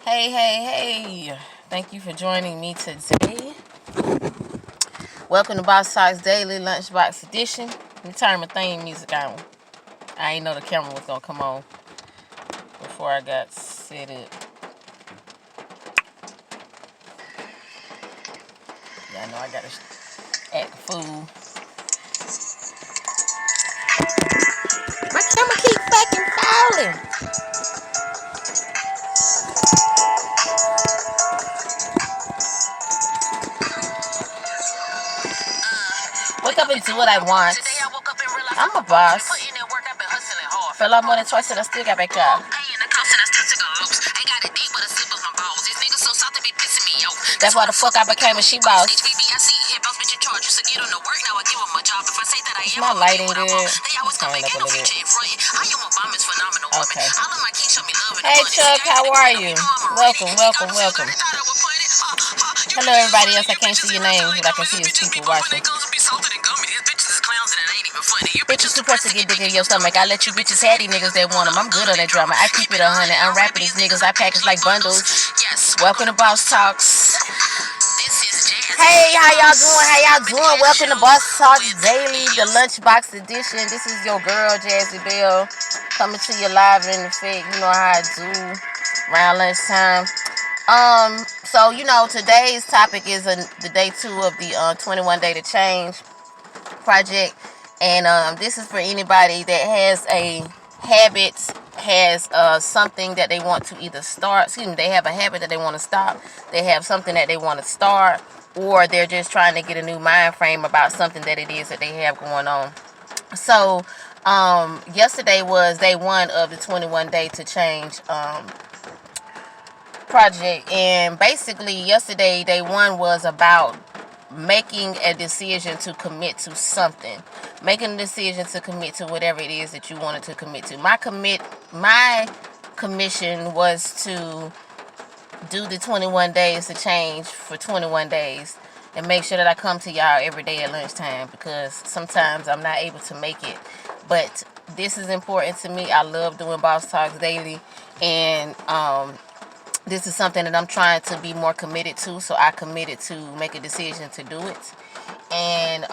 Hey, hey, hey. Thank you for joining me today. Welcome to Boss Talks Daily Lunchbox Edition. Let me turn my theme music on. I didn't know the camera was going to come on before I got set up. Yeah, I know I got to act a fool. My camera keep fucking falling. Wake up and do what I want. I'm a boss. Fell off more than twice and I still got back up. That's why the fuck I became a she boss. Is my lighting good? Turn it up a little bit. Okay. Hey Chuck, how are you? Welcome. Hello everybody else. I can't see your names, but I can see his people watching. Bitches too pressed to get dick in your stomach. I let you bitches have these niggas that want them. I'm good on that drama. I keep it 100. I'm rapping these niggas. I package like bundles. Welcome to Boss Talks. Hey, how y'all doing? Welcome to Boss Talks Daily, the Lunchbox Edition. This is your girl, Jazzy Bell, coming to you live in effect. You know how I do around lunchtime. So, today's topic is the day 2 of the 21 Day to Change project. And this is for anybody that has a habit, has something that they want to either start. They have a habit that they want to stop. They have something that they want to start. Or they're just trying to get a new mind frame about something that it is that they have going on. So, yesterday was day 1 of the 21 Day to Change project. And basically, yesterday, day 1 was about making a decision to commit to something. Making a decision to commit to whatever it is that you wanted to commit to. My commission was to do the 21 days to change for 21 days and make sure that I come to y'all every day at lunchtime, because sometimes I'm not able to make it. But this is important to me. I love doing Boss Talks Daily, and this is something that I'm trying to be more committed to, so I committed to make a decision to do it and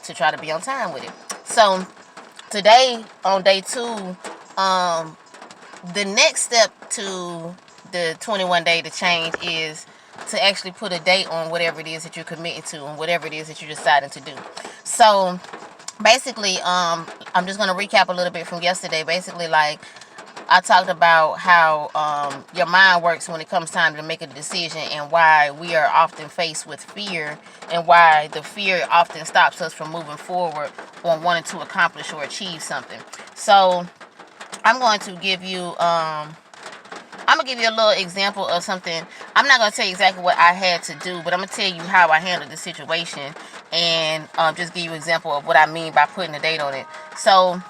to try to be on time with it. So today, on day 2, the next step to the 21 Day to Change is to actually put a date on whatever it is that you're committing to and whatever it is that you're deciding to do. So basically, I'm just going to recap a little bit from yesterday. Basically, like, I talked about how your mind works when it comes time to make a decision, and why we are often faced with fear, and why the fear often stops us from moving forward on wanting to accomplish or achieve something. So I'm going to give you a little example of something. I'm not going to tell you exactly what I had to do, but I'm going to tell you how I handled the situation, and just give you an example of what I mean by putting a date on it. So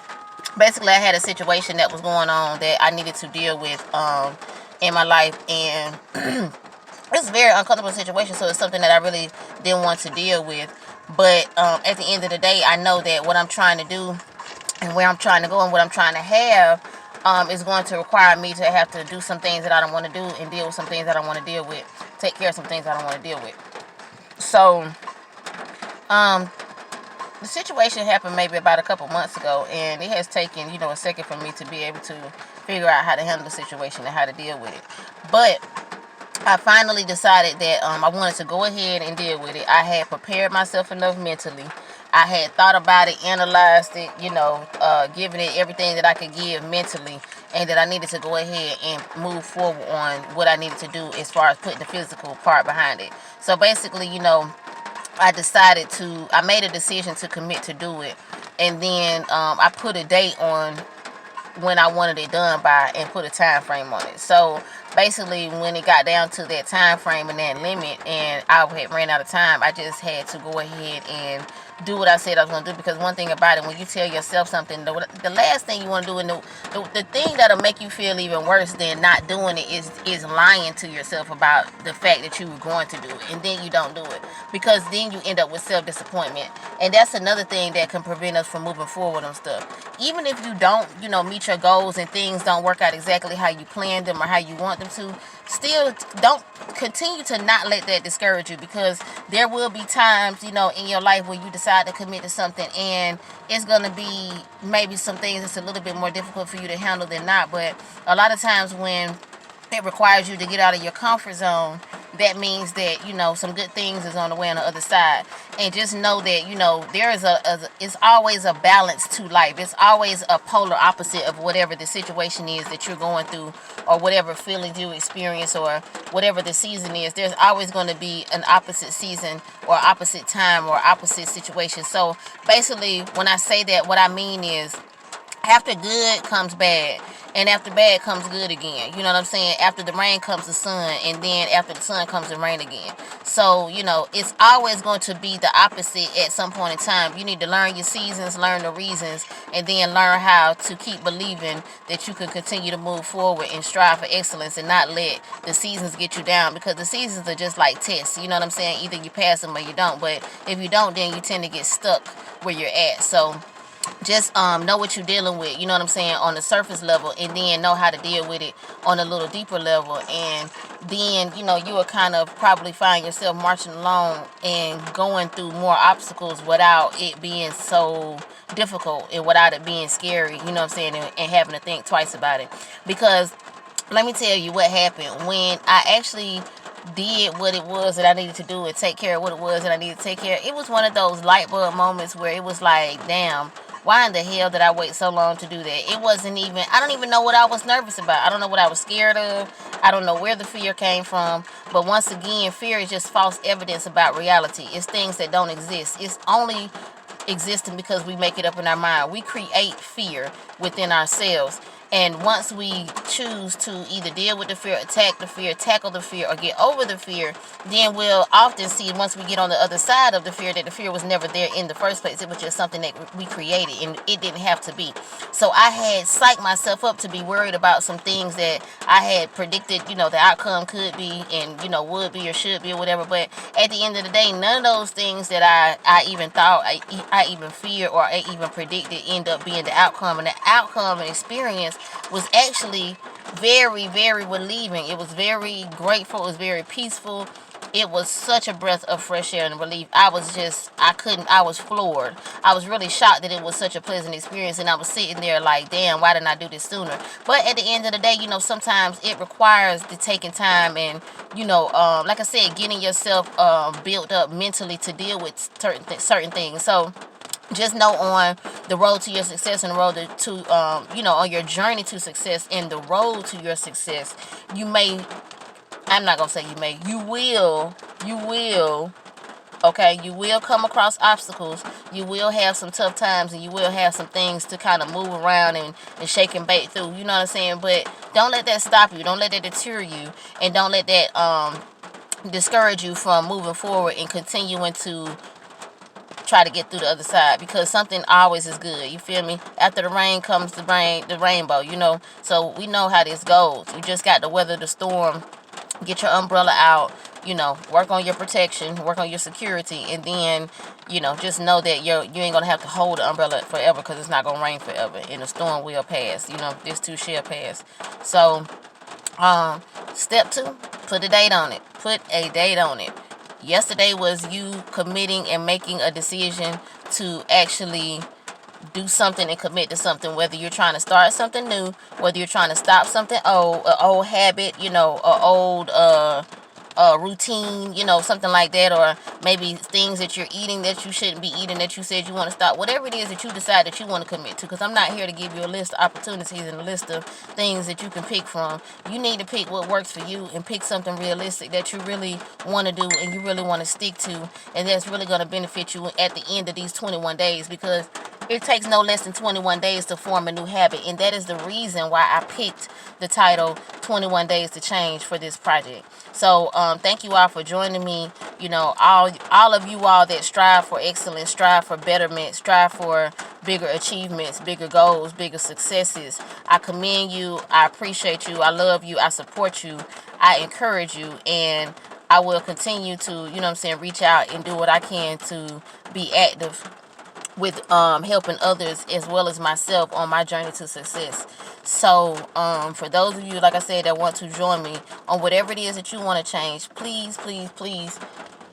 basically, I had a situation that was going on that I needed to deal with in my life, and it's a very uncomfortable situation, so it's something that I really didn't want to deal with. But at the end of the day, I know that what I'm trying to do and where I'm trying to go and what I'm trying to have is going to require me to have to do some things that I don't want to do, and deal with some things I don't want to deal with, take care of some things I don't want to deal with. So the situation happened maybe about a couple months ago, and it has taken, a second for me to be able to figure out how to handle the situation and how to deal with it. But I finally decided that I wanted to go ahead and deal with it. I had prepared myself enough mentally. I had thought about it, analyzed it, giving it everything that I could give mentally, and that I needed to go ahead and move forward on what I needed to do as far as putting the physical part behind it. So basically, I made a decision to commit to do it. And then I put a date on when I wanted it done by, and put a time frame on it. So basically, when it got down to that time frame and that limit, and I had ran out of time, I just had to go ahead and do what I said I was going to do. Because one thing about it, when you tell yourself something, the last thing you want to do, and the thing that'll make you feel even worse than not doing it is lying to yourself about the fact that you were going to do it, and then you don't do it, because then you end up with self-disappointment. And that's another thing that can prevent us from moving forward on stuff. Even if you don't, meet your goals and things don't work out exactly how you planned them or how you want want them to, still don't continue to not let that discourage you, because there will be times, you know, in your life where you decide to commit to something, and it's going to be maybe some things that's a little bit more difficult for you to handle than not. But a lot of times when it requires you to get out of your comfort zone, that means that, you know, some good things is on the way on the other side. And just know that, you know, there is it's always a balance to life. It's always a polar opposite of whatever the situation is that you're going through, or whatever feelings you experience, or whatever the season is. There's always going to be an opposite season, or opposite time, or opposite situation. So basically, when I say that, what I mean is, after good comes bad, and after bad comes good again. You know what I'm saying? After the rain comes the sun, and then after the sun comes the rain again. So, you know, it's always going to be the opposite at some point in time. You need to learn your seasons, learn the reasons, and then learn how to keep believing that you can continue to move forward and strive for excellence, and not let the seasons get you down, because the seasons are just like tests. You know what I'm saying? Either you pass them or you don't. But if you don't, then you tend to get stuck where you're at. So just know what you're dealing with, you know what I'm saying, on the surface level, and then know how to deal with it on a little deeper level. And then, you know, you will kind of probably find yourself marching along and going through more obstacles without it being so difficult, and without it being scary, you know what I'm saying, and having to think twice about it. Because let me tell you what happened when I actually did what it was that I needed to do, and take care of what it was that I needed to take care of. It was one of those light bulb moments where it was like, damn, why in the hell did I wait so long to do that? It wasn't even, I don't even know what I was nervous about. I don't know what I was scared of. I don't know where the fear came from. But once again, fear is just false evidence about reality. It's things that don't exist. It's only existing because we make it up in our mind. We create fear within ourselves. And once we choose to either deal with the fear, attack the fear, tackle the fear, or get over the fear, then we'll often see, once we get on the other side of the fear, that the fear was never there in the first place. It was just something that we created, and it didn't have to be. So I had psyched myself up to be worried about some things that I had predicted, you know, the outcome could be, and, you know, would be or should be or whatever. But at the end of the day, none of those things that I even thought, I even feared, or I even predicted end up being the outcome. And the outcome and experience was actually very, very relieving. It was very grateful. It was very peaceful. It was such a breath of fresh air and relief. I was floored. I was really shocked that it was such a pleasant experience, and I was sitting there like, damn, why didn't I do this sooner? But at the end of the day, you know, sometimes it requires the taking time, and, you know, like I said, getting yourself built up mentally to deal with certain things. So just know, on the road to your success, and the road to you know, on your journey to success, and the road to your success, you may, I'm not going to say you may, you will, okay, you will come across obstacles. You will have some tough times, and you will have some things to kind of move around and shake and bake through, you know what I'm saying? But don't let that stop you. Don't let that deter you, and don't let that discourage you from moving forward and continuing to try to get through the other side, because something always is good. You feel me? After the rain comes the rainbow, you know. So we know how this goes. You just got to weather the storm, get your umbrella out, you know, work on your protection, work on your security, and then, you know, just know that you ain't gonna have to hold the umbrella forever, because it's not gonna rain forever, and the storm will pass. You know, this too shall pass. So step 2, put a date on it. Put a date on it. Yesterday was you committing and making a decision to actually do something and commit to something, whether you're trying to start something new, whether you're trying to stop something old, an old habit, you know, an old routine, you know, something like that, or maybe things that you're eating that you shouldn't be eating, that you said you want to stop, whatever it is that you decide that you want to commit to, because I'm not here to give you a list of opportunities and a list of things that you can pick from. You need to pick what works for you, and pick something realistic that you really want to do, and you really want to stick to, and that's really going to benefit you at the end of these 21 days, because it takes no less than 21 days to form a new habit. And that is the reason why I picked the title 21 Days to Change for this project. So thank you all for joining me. You know, all of you all that strive for excellence, strive for betterment, strive for bigger achievements, bigger goals, bigger successes. I commend you. I appreciate you. I love you. I support you. I encourage you. And I will continue to, you know what I'm saying, reach out and do what I can to be active with helping others as well as myself on my journey to success. So for those of you, like I said, that want to join me on whatever it is that you want to change, please, please, please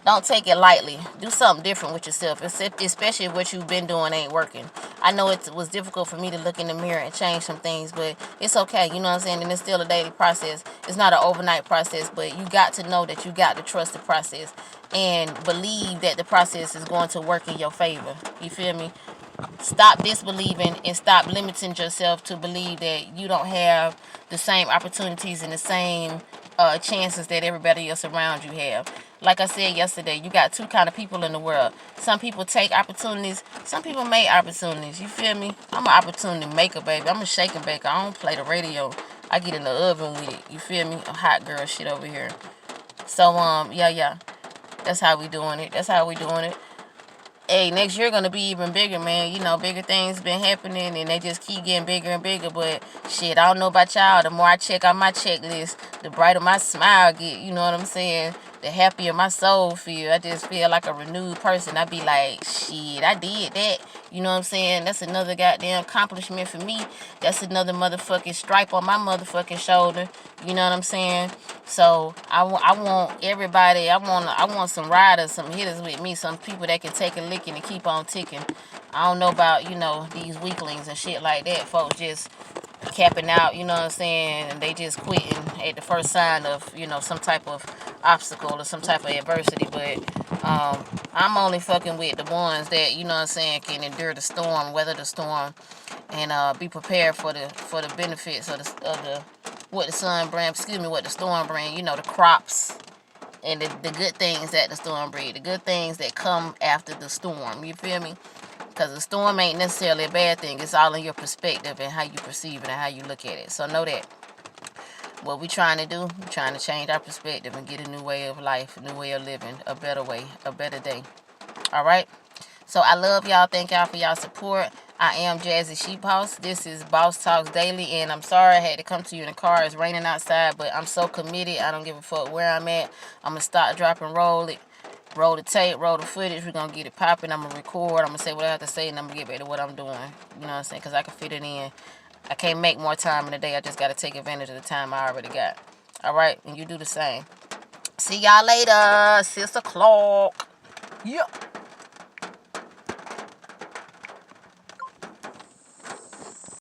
don't take it lightly. Do something different with yourself, especially if what you've been doing ain't working. I know it was difficult for me to look in the mirror and change some things, but it's okay. You know what I'm saying? And it's still a daily process. It's not an overnight process, but you got to know that you got to trust the process and believe that the process is going to work in your favor. You feel me? Stop disbelieving and stop limiting yourself to believe that you don't have the same opportunities and the same chances that everybody else around you have. Like I said yesterday, you got two kind of people in the world. Some people take opportunities, some people make opportunities. You feel me? I'm an opportunity maker, baby. I'm a shake and baker. I don't play the radio. I get in the oven with it. You feel me? A hot girl shit over here. So yeah. That's how we doing it. That's how we doing it. Hey, next year gonna be even bigger, man. You know, bigger things been happening and they just keep getting bigger and bigger. But shit, I don't know about y'all. The more I check out my checklist, the brighter my smile get. You know what I'm saying? The happier my soul feel. I just feel like a renewed person. I be like, shit, I did that. You know what I'm saying? That's another goddamn accomplishment for me. That's another motherfucking stripe on my motherfucking shoulder. You know what I'm saying? So I want everybody. I want some riders, some hitters with me, some people that can take a licking and keep on ticking. I don't know about these weaklings and shit like that. Folks just capping out. You know what I'm saying? And they just quitting at the first sign of some type of obstacle or some type of adversity. But I'm only fucking with the ones that can endure the storm, weather the storm, and be prepared for the benefits of the what the sun bring, what the storm bring, the crops and the good things that the storm bring, the good things that come after the storm. You feel me? Because the storm ain't necessarily a bad thing. It's all in your perspective and how you perceive it and how you look at it. So know that what we trying to do, we're trying to change our perspective and get a new way of life, a new way of living, a better way, a better day. All right? So I love y'all. Thank y'all for y'all support. I am Jazzy Sheep House. This is Boss Talks Daily, and I'm sorry I had to come to you in the car. It's raining outside, but I'm so committed. I don't give a fuck where I'm at. I'm going to start, drop, and roll it. Roll the tape, roll the footage. We're going to get it popping. I'm going to record. I'm going to say what I have to say, and I'm going to get back to what I'm doing. You know what I'm saying? Because I can fit it in. I can't make more time in the day. I just got to take advantage of the time I already got. All right? And you do the same. See y'all later. 6 o'clock. Yep.